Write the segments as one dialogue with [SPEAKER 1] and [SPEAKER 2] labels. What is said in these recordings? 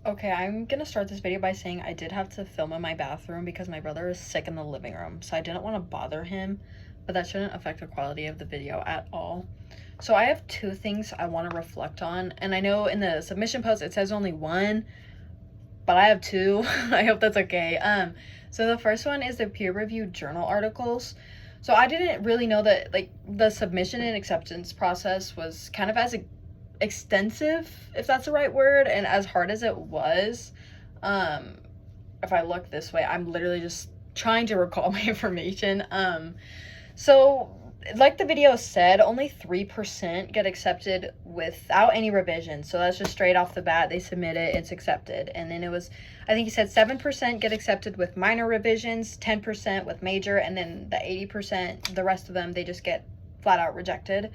[SPEAKER 1] Okay, I'm gonna start this video by saying I did have to film in my bathroom because my brother is sick in the living room, so I didn't want to bother him, but that shouldn't affect the quality of the video at all. So I have two things I want to reflect on, and I know in the submission post it says only one, but I have two. I hope that's okay. So the first one is the peer-reviewed journal articles. So I didn't really know that like the submission and acceptance process was kind of as extensive, if that's the right word, and as hard as it was. um if I look this way, I'm literally just trying to recall my information. So like the video said, only 3% get accepted without any revision. So that's just straight off the bat, they submit it, it's accepted. And then it was, I think he said 7% get accepted with minor revisions, 10% with major, and then the 80%, the rest of them, they just get flat out rejected.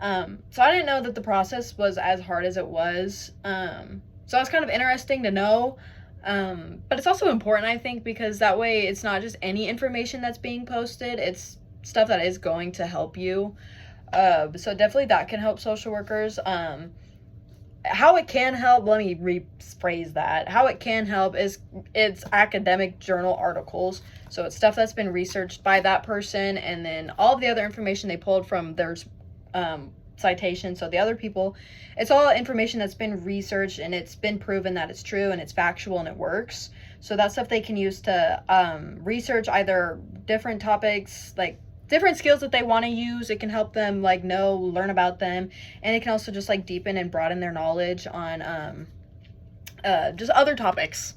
[SPEAKER 1] So I didn't know that the process was as hard as it was. So it's kind of interesting to know. But it's also important, I think, because that way it's not just any information that's being posted, it's stuff that is going to help you. So definitely that can help social workers. How it can help, let me rephrase that. How it can help is it's academic journal articles. So it's stuff that's been researched by that person, and then all of the other information they pulled from their citation. So the other people, it's all information that's been researched and it's been proven that it's true and it's factual and it works. So that's stuff they can use to research either different topics, like different skills that they want to use. It can help them like learn about them, and it can also just like deepen and broaden their knowledge on just other topics.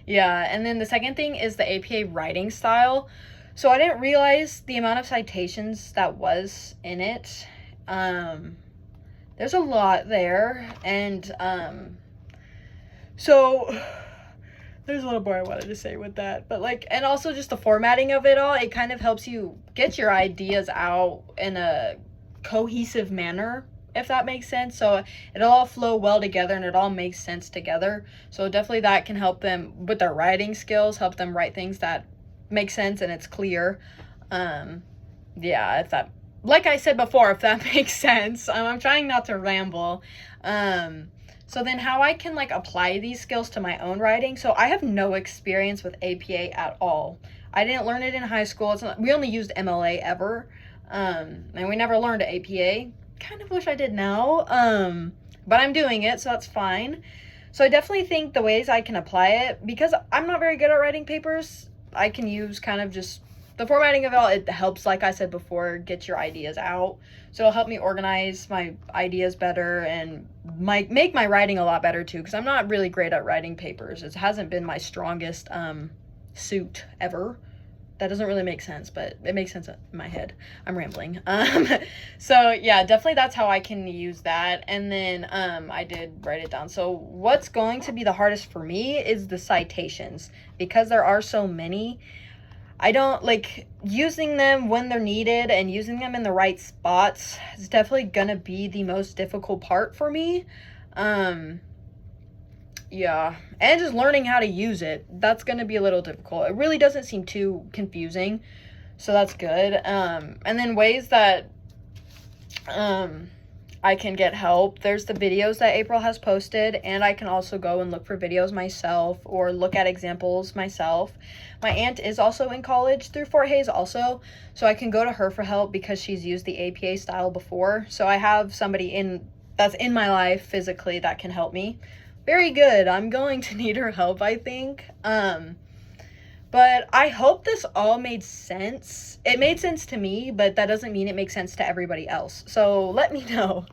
[SPEAKER 1] Yeah. And then the second thing is the APA writing style. So I didn't realize the amount of citations that was in it. There's a lot there, and so there's a little more I wanted to say with that, but like, and also just the formatting of it all, it kind of helps you get your ideas out in a cohesive manner, if that makes sense. So it'll all flow well together and it all makes sense together. So definitely that can help them with their writing skills, help them write things that make sense and it's clear. Yeah, if that, like I said before, if that makes sense. I'm trying not to ramble. So then how I can like apply these skills to my own writing. So I have no experience with APA at all. I didn't learn it in high school. We only used MLA ever. And we never learned APA. Kind of wish I did now. But I'm doing it, so that's fine. So I definitely think the ways I can apply it, because I'm not very good at writing papers, I can use kind of just the formatting of it all. It helps, like I said before, get your ideas out. So it'll help me organize my ideas better and make my writing a lot better too, because I'm not really great at writing papers. It hasn't been my strongest suit ever. That doesn't really make sense, but it makes sense in my head. I'm rambling. So yeah, definitely that's how I can use that. And then I did write it down. So what's going to be the hardest for me is the citations, because there are so many. I don't like using them when they're needed, and using them in the right spots is definitely gonna be the most difficult part for me. Yeah, and just learning how to use it, that's gonna be a little difficult. It really doesn't seem too confusing, so that's good. And then ways that I can get help, there's the videos that April has posted, and I can also go and look for videos myself or look at examples myself. My aunt is also in college through Fort Hays also, so I can go to her for help because she's used the APA style before. So I have somebody that's in my life physically that can help me. Very good. I'm going to need her help, I think. But I hope this all made sense. It made sense to me, but that doesn't mean it makes sense to everybody else. So let me know.